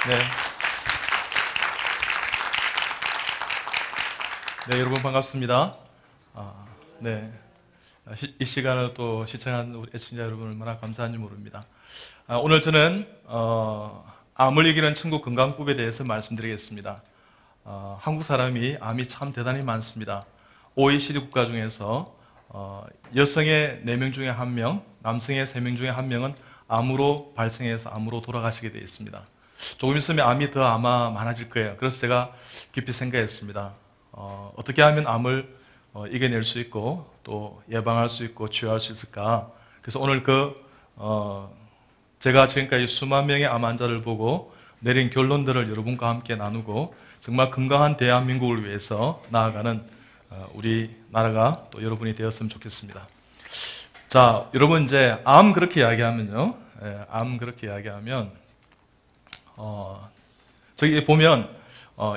네. 네, 여러분 반갑습니다. 네. 이 시간을 또 시청한 우리 애청자 여러분 얼마나 감사한지 모릅니다. 오늘 저는 암을 이기는 천국 건강법에 대해서 말씀드리겠습니다. 한국 사람이 암이 참 대단히 많습니다. OECD 국가 중에서 여성의 4명 중에 1명, 남성의 3명 중에 1명은 암으로 발생해서 암으로 돌아가시게 되어 있습니다. 조금 있으면 암이 더 아마 많아질 거예요. 그래서 제가 깊이 생각했습니다. 어떻게 하면 암을 이겨낼 수 있고 또 예방할 수 있고 치유할 수 있을까? 그래서 오늘 제가 지금까지 수만 명의 암 환자를 보고 내린 결론들을 여러분과 함께 나누고 정말 건강한 대한민국을 위해서 나아가는 우리 나라가 또 여러분이 되었으면 좋겠습니다. 자, 여러분 이제 암 그렇게 이야기하면요. 암 그렇게 이야기하면 저기 보면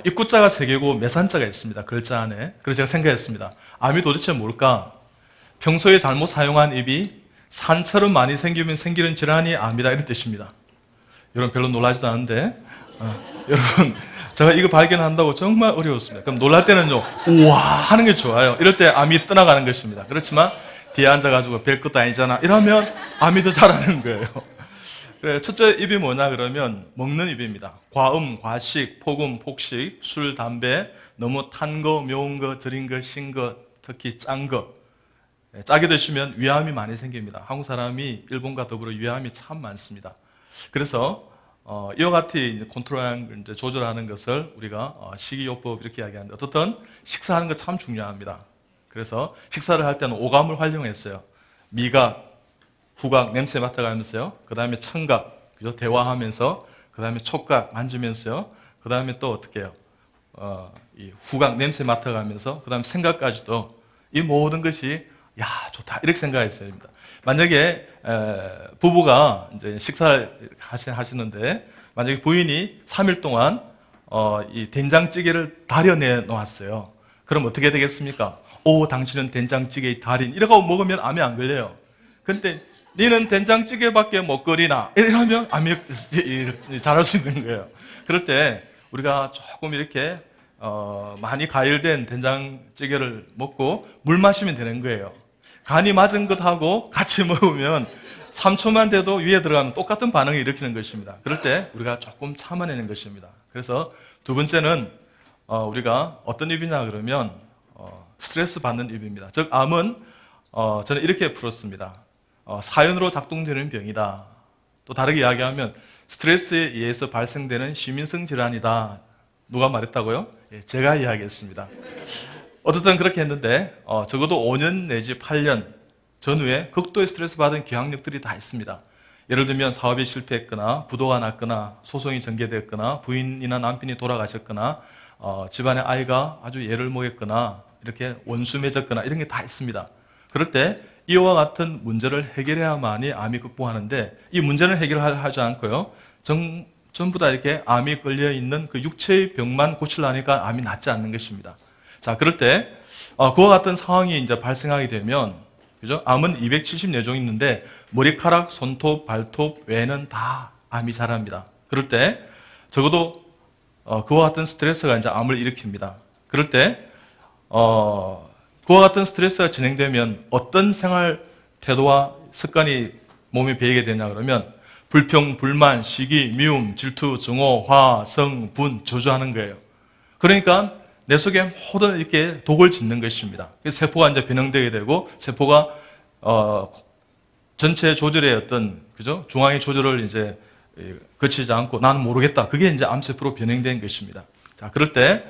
입구자가 3개고 매산자가 있습니다. 글자 안에. 그래서 제가 생각했습니다. 암이 도대체 뭘까? 평소에 잘못 사용한 입이 산처럼 많이 생기면 생기는 질환이 암이다 이런 뜻입니다. 여러분 별로 놀라지도 않은데 여러분 제가 이거 발견한다고 정말 어려웠습니다. 그럼 놀랄 때는요, 우와 하는 게 좋아요. 이럴 때 암이 떠나가는 것입니다. 그렇지만 뒤에 앉아가지고 별것도 아니잖아 이러면 암이 더 잘하는 거예요. 그래, 첫째 입이 뭐냐 그러면 먹는 입입니다. 과음, 과식, 폭음, 폭식, 술, 담배, 너무 탄 거, 매운 거, 절인 거, 신 거, 특히 짠 거. 짜게 드시면 위암이 많이 생깁니다. 한국 사람이 일본과 더불어 위암이 참 많습니다. 그래서 이와 같이 컨트롤하는, 조절하는 것을 우리가 식이요법 이렇게 이야기하는데 어떻든 식사하는 거 참 중요합니다. 그래서 식사를 할 때는 오감을 활용했어요. 미각, 후각, 냄새 맡아가면서요. 그 다음에 청각, 그죠? 대화하면서, 그 다음에 촉각, 만지면서요. 그 다음에 또 어떻게 해요? 이 후각, 냄새 맡아가면서, 그 다음에 생각까지도 이 모든 것이, 야, 좋다. 이렇게 생각했어야 됩니다. 만약에, 부부가 이제 식사를 하시는데, 만약에 부인이 3일 동안, 이 된장찌개를 다려내 놓았어요. 그럼 어떻게 되겠습니까? 오, 당신은 된장찌개의 달인. 이러고 먹으면 암이 안 걸려요. 근데, 니는 된장찌개밖에 못 끓이나? 이러면 암이 잘할 수 있는 거예요. 그럴 때 우리가 조금 이렇게 많이 가열된 된장찌개를 먹고 물 마시면 되는 거예요. 간이 맞은 것하고 같이 먹으면 3초만 돼도 위에 들어가면 똑같은 반응을 일으키는 것입니다. 그럴 때 우리가 조금 참아내는 것입니다. 그래서 두 번째는 우리가 어떤 입이냐 그러면 스트레스 받는 입입니다. 즉 암은 저는 이렇게 풀었습니다. 사연으로 작동되는 병이다. 또 다르게 이야기하면 스트레스에 의해서 발생되는 시민성 질환이다. 누가 말했다고요? 예, 제가 이야기했습니다. 어쨌든 그렇게 했는데 적어도 5년 내지 8년 전후에 극도의 스트레스 받은 기억력들이 다 있습니다. 예를 들면 사업이 실패했거나 부도가 났거나 소송이 전개됐거나 부인이나 남편이 돌아가셨거나 집안에 아이가 아주 애를 먹였거나 이렇게 원수 맺었거나 이런 게 다 있습니다. 그럴 때 이와 같은 문제를 해결해야만이 암이 극복하는데 이 문제는 해결하지 않고요. 전부 다 이렇게 암이 걸려있는 그 육체의 병만 고치려니까 암이 낫지 않는 것입니다. 자, 그럴 때 그와 같은 상황이 이제 발생하게 되면 그죠? 암은 274종이 있는데 머리카락, 손톱, 발톱 외에는 다 암이 자랍니다. 그럴 때 적어도 그와 같은 스트레스가 이제 암을 일으킵니다. 그럴 때 그와 같은 스트레스가 진행되면 어떤 생활 태도와 습관이 몸에 배이게 되냐 그러면 불평, 불만, 시기, 미움, 질투, 증오, 화, 성, 분, 저주하는 거예요. 그러니까 내 속에 모든 이렇게 독을 짓는 것입니다. 그래서 세포가 이제 변형되게 되고 세포가 전체 조절의 어떤 그죠 중앙의 조절을 이제 거치지 않고 나는 모르겠다. 그게 이제 암세포로 변형된 것입니다. 자, 그럴 때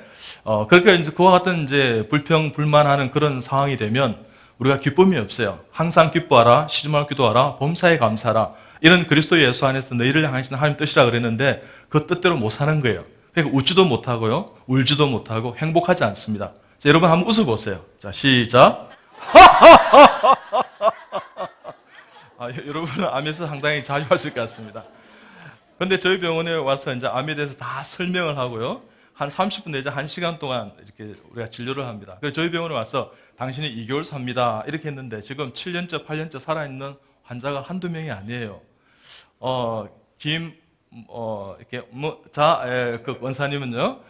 그렇게 이제 그와 같은 이제 불평, 불만하는 그런 상황이 되면 우리가 기쁨이 없어요. 항상 기뻐하라, 시주말 기도하라, 범사에 감사하라. 이런 그리스도 예수 안에서 너희를 향하신 하나님 뜻이라 그랬는데 그 뜻대로 못 사는 거예요. 그러니까 웃지도 못하고요, 울지도 못하고 행복하지 않습니다. 자, 여러분 한번 웃어보세요. 자, 시작. 여러분은 암에서 상당히 자주 하실 것 같습니다. 그런데 저희 병원에 와서 이제 암에 대해서 다 설명을 하고요. 한 30분 내지 1시간 동안 이렇게 우리가 진료를 합니다. 그래서 저희 병원에 와서 당신이 2개월 삽니다. 이렇게 했는데 지금 7년째, 8년째 살아있는 환자가 한두 명이 아니에요. 이렇게 그 원사님은요,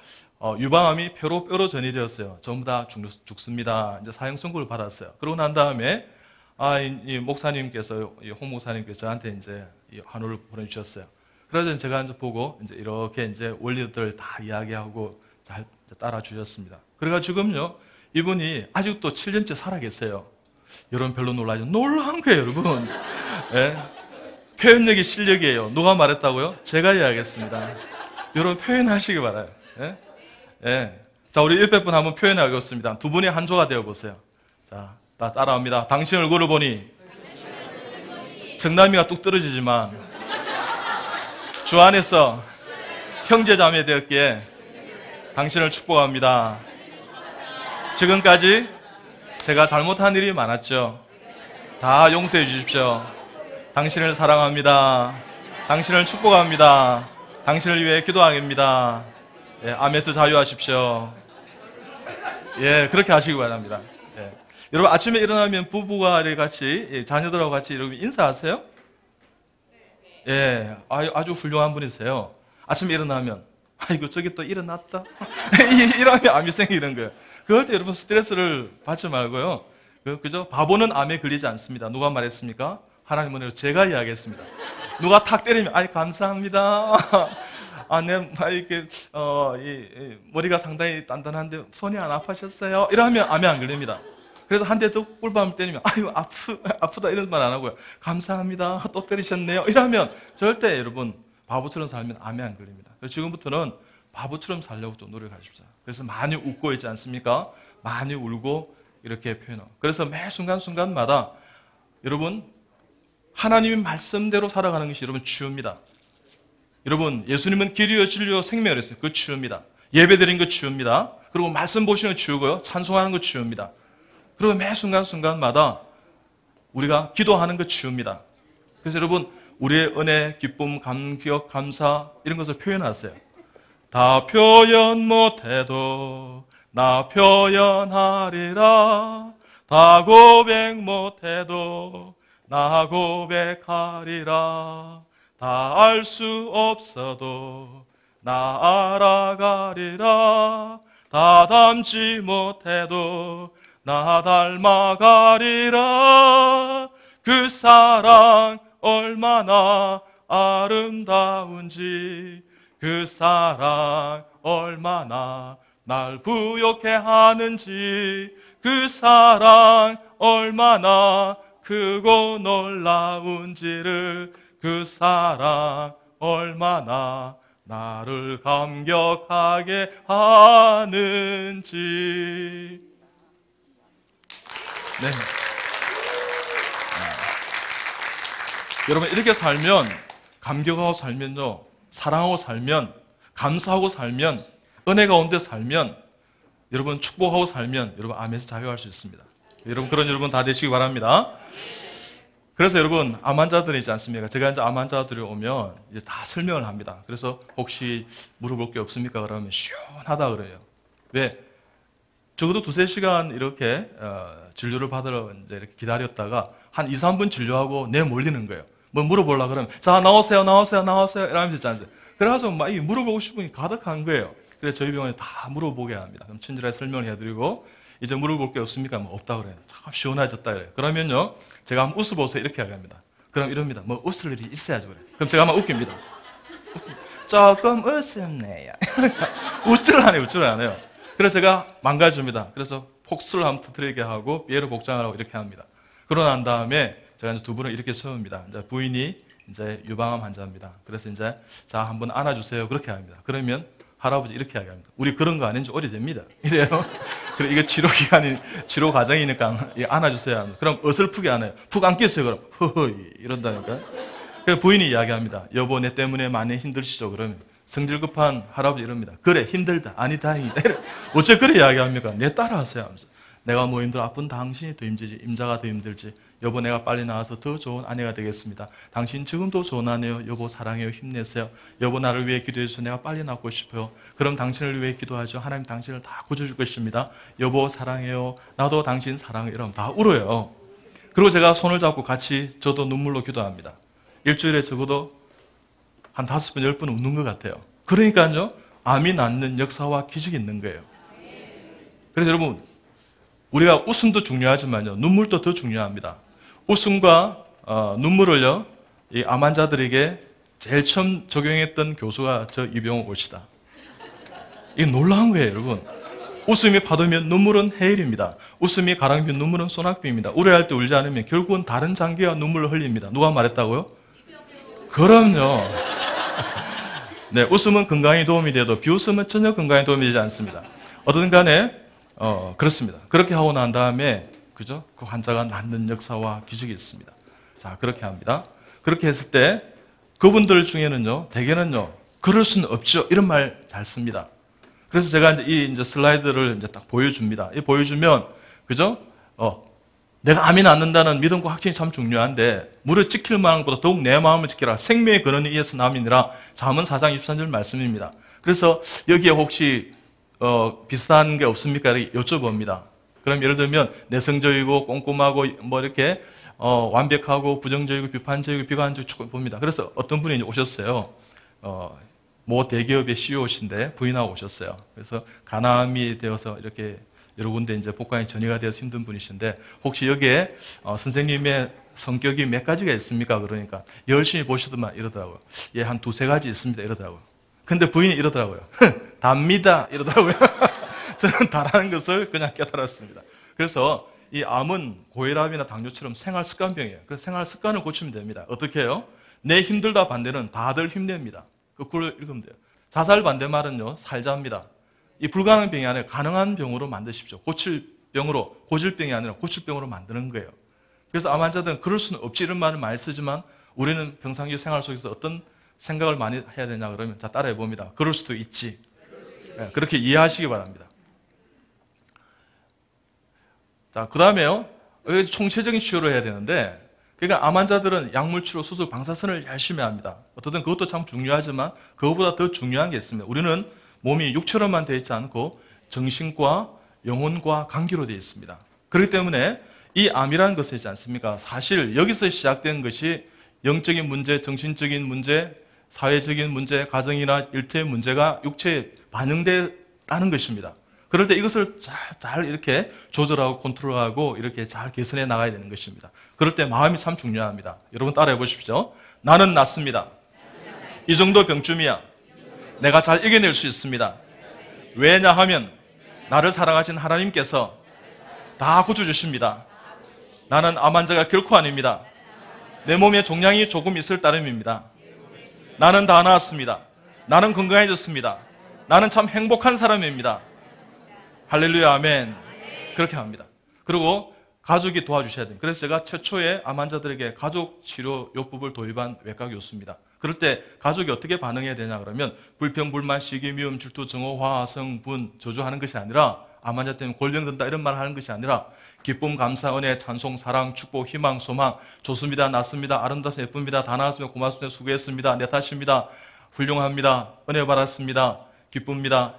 유방암이 뼈로 전이되었어요. 전부 다 죽습니다. 이제 사형 선고를 받았어요. 그러고 난 다음에 이 목사님께서, 홍 목사님께서 저한테 이제 이 한우를 보내주셨어요. 그래서 제가 이제 보고 이제 이렇게 이제 원리들 다 이야기하고 잘 따라주셨습니다. 그래가지고 지금요, 이분이 아직도 7년째 살아 계세요. 여러분 별로 놀라죠? 놀란 거예요, 여러분. 예? 표현력이 실력이에요. 누가 말했다고요? 제가 이야기했습니다. 여러분 표현하시기 바라요. 예? 예. 자, 우리 옆에 분 한번 표현하겠습니다. 두 분이 한 조가 되어 보세요. 자, 다 따라합니다. 당신 얼굴을 보니 정남이가 뚝 떨어지지만 주 안에서 형제 자매 되었기에 당신을 축복합니다. 지금까지 제가 잘못한 일이 많았죠. 다 용서해 주십시오. 당신을 사랑합니다. 당신을 축복합니다. 당신을 위해 기도하겠습니다. 예, 암에서 자유하십시오. 예, 그렇게 하시기 바랍니다. 예. 여러분 아침에 일어나면 부부가 같이 자녀들하고 같이 여러분 인사하세요? 예, 아주 훌륭한 분이세요. 아침에 일어나면 아이고 저기 또 일어났다. 이러면 암이 생기는 거예요. 그럴 때 여러분 스트레스를 받지 말고요. 그죠? 바보는 암에 걸리지 않습니다. 누가 말했습니까? 하나님 은혜로 제가 이야기했습니다. 누가 탁 때리면 아이 감사합니다. 이렇게 머리가 상당히 단단한데 손이 안 아파셨어요? 이러면 암에 안 걸립니다. 그래서 한 대 더 꿀밤을 때리면 아유 아프다 이런 말 안 하고요. 감사합니다. 또 때리셨네요. 이러면 절대 여러분 바보처럼 살면 암에 안 걸립니다. 그래서 지금부터는 바보처럼 살려고 좀 노력하십시오. 그래서 많이 웃고 있지 않습니까? 많이 울고 이렇게 표현하고. 그래서 매 순간순간마다 여러분 하나님의 말씀대로 살아가는 것이 여러분 치유입니다. 여러분 예수님은 길이요 진리요 생명이라 했어요. 그거 치유입니다. 예배드린 거 치유입니다. 그리고 말씀 보시는 거 치유고요. 찬송하는 거 치유입니다. 그리고 매 순간순간마다 우리가 기도하는 거 치유입니다. 그래서 여러분 우리의 은혜, 기쁨, 감격, 감사 이런 것을 표현하세요. 다 표현 못해도 나 표현하리라. 다 고백 못해도 나 고백하리라. 다 알 수 없어도 나 알아가리라. 다 닮지 못해도 나 닮아가리라. 그 사랑 얼마나 아름다운지 그 사랑 얼마나 날 부욕해 하는지 그 사랑 얼마나 크고 놀라운지를 그 사랑 얼마나 나를 감격하게 하는지. 네. 여러분 이렇게 살면 감격하고 살면요 사랑하고 살면 감사하고 살면 은혜 가운데 살면 여러분 축복하고 살면 여러분 암에서 자유할 수 있습니다. 여러분 그런 여러분 다 되시기 바랍니다. 그래서 여러분 암 환자들이 있지 않습니까? 제가 이제 암 환자들이 오면 이제 다 설명을 합니다. 그래서 혹시 물어볼 게 없습니까? 그러면 시원하다 그래요. 왜? 적어도 2-3시간 이렇게 진료를 받으러 이제 이렇게 기다렸다가 한 2-3분 진료하고 내몰리는 거예요. 뭐 물어보려고 그러면 자 나오세요 이러면서 있지 않습니까? 그래서 막 물어보고 싶은 게 가득한 거예요. 그래서 저희 병원에 다 물어보게 합니다. 그럼 친절하게 설명을 해드리고 이제 물어볼 게 없습니까? 뭐 없다 그래요. 참 시원해졌다 그래요. 그러면요 제가 한번 웃어보세요 이렇게 이야기합니다. 그럼 이럽니다. 뭐 웃을 일이 있어야죠 그래. 그럼 제가 한번 웃깁니다. 조금 웃음네요. 웃지를 안 해요. 그래서 제가 망가집니다. 그래서 폭스를 한번 터뜨리게 하고 삐에로 복장을 하고 이렇게 합니다. 그러고 난 다음에 제가 이제 두 분을 이렇게 세웁니다. 이제 부인이 이제 유방암 환자입니다. 그래서 이제 자 한번 안아주세요 그렇게 합니다. 그러면 할아버지 이렇게 이야기합니다. 우리 그런 거 아닌 지 오래됩니다. 이래요. 그래 이게 치료 과정이니까 안아주세요 합니다. 그럼 어설프게 안아요. 푹 안겠어요 그럼 허허 이런다니까. 그래서 부인이 이야기합니다. 여보 내 때문에 많이 힘드시죠? 그러면 성질 급한 할아버지 이럽니다. 그래 힘들다. 아니 다행이다. 어째 그래 이야기합니까? 내 따라하세요 하면서. 내가 뭐 힘들어 아픈 당신이 더 힘들지 임자가 더 힘들지. 여보 내가 빨리 나와서 더 좋은 아내가 되겠습니다. 당신 지금도 좋은 아내요. 여보 사랑해요. 힘내세요. 여보 나를 위해 기도해 주세요. 내가 빨리 낫고 싶어요. 그럼 당신을 위해 기도하죠. 하나님 당신을 다 고쳐줄 것입니다. 여보 사랑해요. 나도 당신 사랑해요. 이러면 다 울어요. 그리고 제가 손을 잡고 같이 저도 눈물로 기도합니다. 일주일에 적어도 한 5번, 10번 웃는 것 같아요. 그러니까요, 암이 낫는 역사와 기적이 있는 거예요. 그래서 여러분, 우리가 웃음도 중요하지만요, 눈물도 더 중요합니다. 웃음과 눈물을요, 이 암 환자들에게 제일 처음 적용했던 교수가 저 이병옥 올시다. 이게 놀라운 거예요, 여러분. 웃음이 파도면 눈물은 해일입니다. 웃음이 가랑비면 눈물은 소낙비입니다. 우려할 때 울지 않으면 결국은 다른 장기가 눈물을 흘립니다. 누가 말했다고요? 그럼요. 네, 웃음은 건강에 도움이 돼도 비웃음은 전혀 건강에 도움이 되지 않습니다. 어떤 간에 그렇습니다. 그렇게 하고 난 다음에 그죠? 그 환자가 낫는 역사와 기적이 있습니다. 자, 그렇게 합니다. 그렇게 했을 때 그분들 중에는요, 대개는요, 그럴 수는 없죠. 이런 말 잘 씁니다. 그래서 제가 이제 슬라이드를 이제 딱 보여줍니다. 이 보여주면, 그죠? 내가 암이 낫는다는 믿음과 확신이 참 중요한데, 무려 지킬 만한 것보다 더욱 내 마음을 지키라. 생명의 근원에 의해서 남이니라. 잠언 4장 23절 말씀입니다. 그래서 여기에 혹시, 비슷한 게 없습니까? 이렇게 여쭤봅니다. 그럼 예를 들면, 내성적이고 꼼꼼하고 뭐 이렇게, 완벽하고 부정적이고 비판적이고 비관적이고 봅니다. 그래서 어떤 분이 오셨어요. 모 대기업의 CEO신데 부인하고 오셨어요. 그래서 간암이 되어서 이렇게 여러 군데 이제 복강이 전이가 되어서 힘든 분이신데 혹시 여기에 선생님의 성격이 몇 가지가 있습니까? 그러니까 열심히 보시더만 이러더라고요. 예, 한 2-3가지 있습니다. 이러더라고요. 근데 부인이 이러더라고요. 답니다. 이러더라고요. 저는 다라는 것을 그냥 깨달았습니다. 그래서 이 암은 고혈압이나 당뇨처럼 생활 습관병이에요. 그래서 생활 습관을 고치면 됩니다. 어떻게 해요? 내 힘들다 반대는 다들 힘냅니다. 그걸 읽으면 돼요. 자살 반대말은요, 살자입니다. 이 불가능한 병이 아니라 가능한 병으로 만드십시오. 고질 병이 아니라 고칠 병으로 만드는 거예요. 그래서 암 환자들은 그럴 수는 없지 이런 말을 많이 쓰지만 우리는 평상시 생활 속에서 어떤 생각을 많이 해야 되냐 그러면 자, 따라해 봅니다. 그럴 수도 있지. 네, 그렇게 이해하시기 바랍니다. 자, 그 다음에요. 총체적인 치료를 해야 되는데 그러니까 암 환자들은 약물 치료, 수술, 방사선을 열심히 합니다. 어떻든 그것도 참 중요하지만 그것보다 더 중요한 게 있습니다. 우리는 몸이 육처럼만 되어 있지 않고 정신과 영혼과 관계로 되어 있습니다. 그렇기 때문에 이 암이라는 것이 있지 않습니까? 사실 여기서 시작된 것이 영적인 문제, 정신적인 문제, 사회적인 문제, 가정이나 일터의 문제가 육체에 반영됐다는 것입니다. 그럴 때 이것을 잘 이렇게 조절하고 컨트롤하고 이렇게 잘 개선해 나가야 되는 것입니다. 그럴 때 마음이 참 중요합니다. 여러분 따라해 보십시오. 나는 낫습니다. 이 정도 병쯤이야. 내가 잘 이겨낼 수 있습니다. 왜냐하면 나를 사랑하신 하나님께서 다 고쳐주십니다. 나는 암 환자가 결코 아닙니다. 내 몸에 종양이 조금 있을 따름입니다. 나는 다 나았습니다. 나는 건강해졌습니다. 나는 참 행복한 사람입니다. 할렐루야, 아멘. 그렇게 합니다. 그리고 가족이 도와주셔야 됩니다. 그래서 제가 최초에 암 환자들에게 가족 치료 요법을 도입한 외과 교수입니다. 그럴 때 가족이 어떻게 반응해야 되냐 그러면 불평, 불만, 시기, 미움, 질투, 정오, 화, 성, 분, 저주하는 것이 아니라 암 환자 때문에 골병 든다 이런 말을 하는 것이 아니라 기쁨, 감사, 은혜, 찬송, 사랑, 축복, 희망, 소망, 좋습니다, 낫습니다, 아름답습니다, 예쁩니다, 다 나았습니다, 고맙습니다, 수고했습니다, 내 탓입니다, 훌륭합니다, 은혜 받았습니다, 기쁩니다,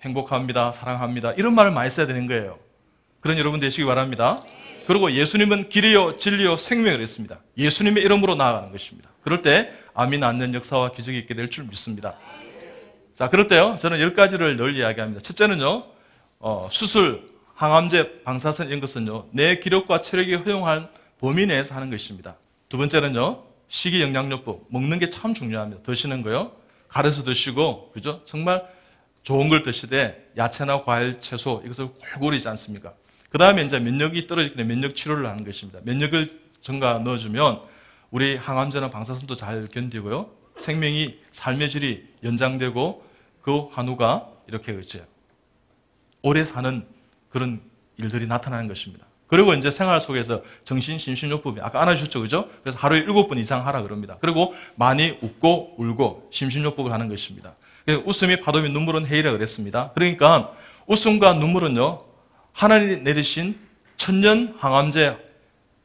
행복합니다, 사랑합니다 이런 말을 많이 써야 되는 거예요. 그런 여러분 되시기 바랍니다. 그리고 예수님은 길이요 진리요 생명을 했습니다. 예수님의 이름으로 나아가는 것입니다. 그럴 때 암이 낫는 역사와 기적이 있게 될 줄 믿습니다. 자, 그럴 때요 저는 10가지를 늘 이야기합니다. 첫째는요 수술, 항암제, 방사선 이런 것은요 내 기력과 체력이 허용한 범위 내에서 하는 것입니다. 두 번째는요 식이영양요법, 먹는 게 참 중요합니다. 드시는 거요 가려서 드시고 그죠? 정말 좋은 걸 드시되 야채나 과일, 채소 이것을 골고루 있지 않습니까? 그 다음에 이제 면역이 떨어지기 때문에 면역 치료를 하는 것입니다. 면역을 증가 넣어주면 우리 항암제나 방사선도 잘 견디고요. 생명이 삶의 질이 연장되고 그 한우가 이렇게 이제 오래 사는 그런 일들이 나타나는 것입니다. 그리고 이제 생활 속에서 정신, 심신요법이 아까 안아주셨죠, 그죠? 그래서 하루에 7번 이상 하라 그럽니다. 그리고 많이 웃고 울고 심신요법을 하는 것입니다. 웃음이 파도면 눈물은 해이라 그랬습니다. 그러니까 웃음과 눈물은요 하나님이 내리신 천년 항암제,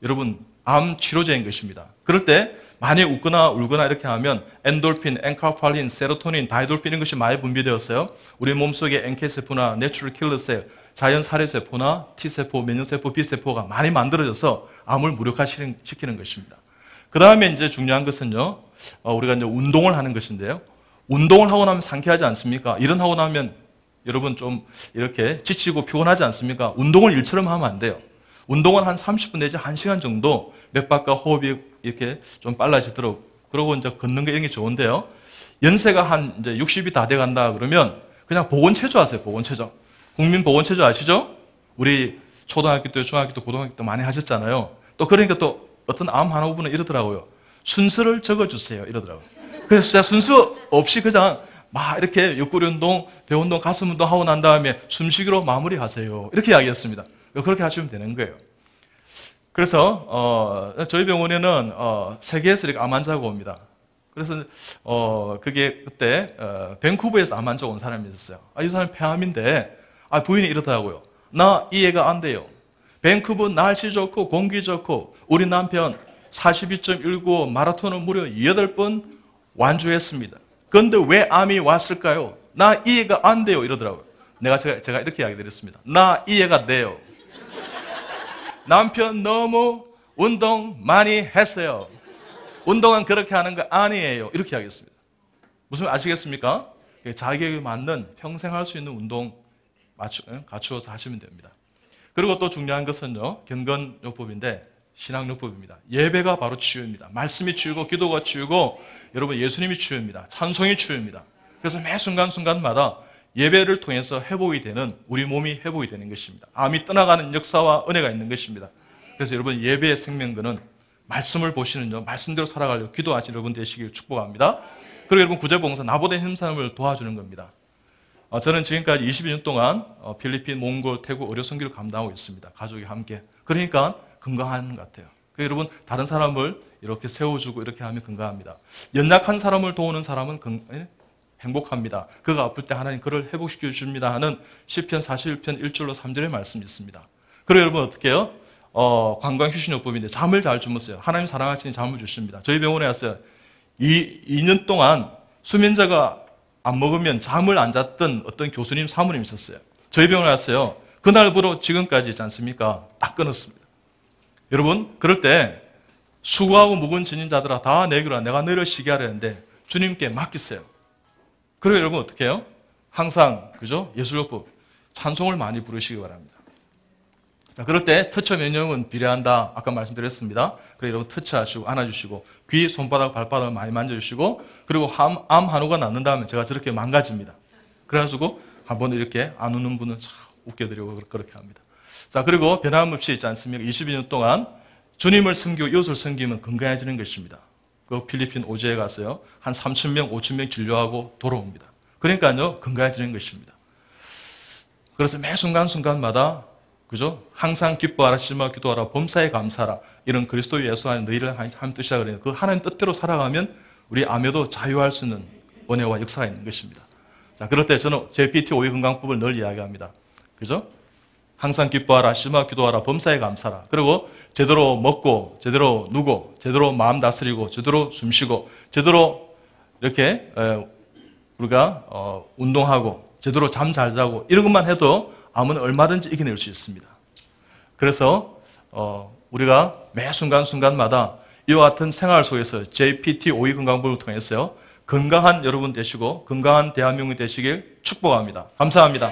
여러분 암 치료제인 것입니다. 그럴 때 많이 웃거나 울거나 이렇게 하면 엔돌핀, 엔카팔린, 세로토닌, 다이돌핀 이런 것이 많이 분비되었어요. 우리 몸속에 NK세포나 내추럴 킬러셀, 자연 살해세포나 T세포, 면역세포, B세포가 많이 만들어져서 암을 무력화시키는 것입니다. 그 다음에 이제 중요한 것은요 우리가 이제 운동을 하는 것인데요. 운동을 하고 나면 상쾌하지 않습니까? 일어나고 나면 여러분 좀 이렇게 지치고 피곤하지 않습니까? 운동을 일처럼 하면 안 돼요. 운동은 한 30분 내지 1시간 정도 맥박과 호흡이 이렇게 좀 빨라지도록, 그러고 이제 걷는 게 이런 게 좋은데요. 연세가 한 이제 60이 다 돼 간다 그러면 그냥 보건체조 하세요. 보건체조. 국민보건체조 아시죠? 우리 초등학교 때, 중학교 때, 고등학교 때 많이 하셨잖아요. 또 그러니까 또 어떤 암 한의원은 이러더라고요. 순서를 적어주세요. 이러더라고요. 그래서 진짜 순서 없이 그냥 막 이렇게 옆구리 운동, 배 운동, 가슴 운동 하고 난 다음에 숨쉬기로 마무리하세요. 이렇게 이야기했습니다. 그렇게 하시면 되는 거예요. 그래서 저희 병원에는 세계에서 이렇게 암 환자가 옵니다. 그래서 그게 그때 밴쿠버에서 암 환자가 온 사람이 있었어요. 이 사람이 폐암인데 부인이 이러더라고요. 나 이해가 안 돼요. 밴쿠버 날씨 좋고 공기 좋고 우리 남편 42.195 마라톤을 무려 8번 완주했습니다. 그런데 왜 암이 왔을까요? 나 이해가 안 돼요. 이러더라고요. 제가 이렇게 이야기 드렸습니다. 나 이해가 돼요. 남편 너무 운동 많이 했어요. 운동은 그렇게 하는 거 아니에요. 이렇게 하겠습니다. 무슨 아시겠습니까? 자기에게 맞는 평생 할 수 있는 운동 갖추어서 하시면 됩니다. 그리고 또 중요한 것은요, 경건요법인데 신앙요법입니다. 예배가 바로 치유입니다. 말씀이 치유고 기도가 치유고 여러분 예수님이 치유입니다. 찬송이 치유입니다. 그래서 매 순간순간마다 예배를 통해서 회복이 되는, 우리 몸이 회복이 되는 것입니다. 암이 떠나가는 역사와 은혜가 있는 것입니다. 그래서 여러분 예배의 생명근은 말씀을 보시는 말씀대로 살아가려고 기도하시는 여러분 되시길 축복합니다. 그리고 여러분 구제봉사, 나보다 힘든 사람을 도와주는 겁니다. 저는 지금까지 22년 동안 필리핀, 몽골, 태국 의료 선교를 감당하고 있습니다. 가족이 함께. 그러니까 건강한 것 같아요. 여러분 다른 사람을 이렇게 세워주고 이렇게 하면 건강합니다. 연약한 사람을 도우는 사람은 행복합니다. 그가 아플 때 하나님 그를 회복시켜 주십니다 하는 시편 41편 1절로 3절의 말씀이 있습니다. 그리고 여러분 어떻게 해요? 관광휴식요법인데 잠을 잘 주무세요. 하나님 사랑하시니 잠을 주십니다. 저희 병원에 왔어요. 2년 동안 수면제가 안 먹으면 잠을 안 잤던 어떤 교수님, 사모님 있었어요. 저희 병원에 왔어요. 그날부로 지금까지 있지 않습니까? 딱 끊었습니다. 여러분 그럴 때 수고하고 묵은 진인자들아 다 내기로 내가 너를 쉬게 하려는데 주님께 맡기세요. 그리고 여러분 어떻게 해요? 항상 그죠? 예술요법 찬송을 많이 부르시기 바랍니다. 자, 그럴 때 터치 면역은 비례한다. 아까 말씀드렸습니다. 그래서 여러분 터치하시고 안아주시고 귀, 손바닥, 발바닥을 많이 만져주시고 그리고 암 한우가 낫는 다음에 제가 저렇게 망가집니다. 그래가지고 한번 이렇게 안 우는 분은 참 웃겨드리고 그렇게 합니다. 자, 그리고 변함없이 있지 않습니까? 22년 동안 주님을 섬기고 이웃을 섬기면 건강해지는 것입니다. 그 필리핀 오지에 가서요. 한 3,000명, 5,000명 진료하고 돌아옵니다. 그러니까요. 건강해지는 것입니다. 그래서 매 순간순간마다 그죠? 항상 기뻐하라, 심하고 기도하라, 범사에 감사하라. 이런 그리스도 예수 안에 너희를 한 뜻이라 그래요. 그 하나님 뜻대로 살아가면 우리 암에도 자유할 수 있는 은혜와 역사가 있는 것입니다. 자, 그럴 때 저는 JPT5의 건강법을 늘 이야기합니다. 그죠? 항상 기뻐하라, 심하고 기도하라, 범사에 감사하라. 그리고 제대로 먹고, 제대로 누고, 제대로 마음 다스리고, 제대로 숨쉬고, 제대로 이렇게 우리가 운동하고, 제대로 잠 잘 자고 이런 것만 해도 암은 얼마든지 이겨낼 수 있습니다. 그래서 우리가 매 순간순간마다 이와 같은 생활 속에서 JPT5의 건강법을 통해서요. 건강한 여러분 되시고 건강한 대한민국이 되시길 축복합니다. 감사합니다.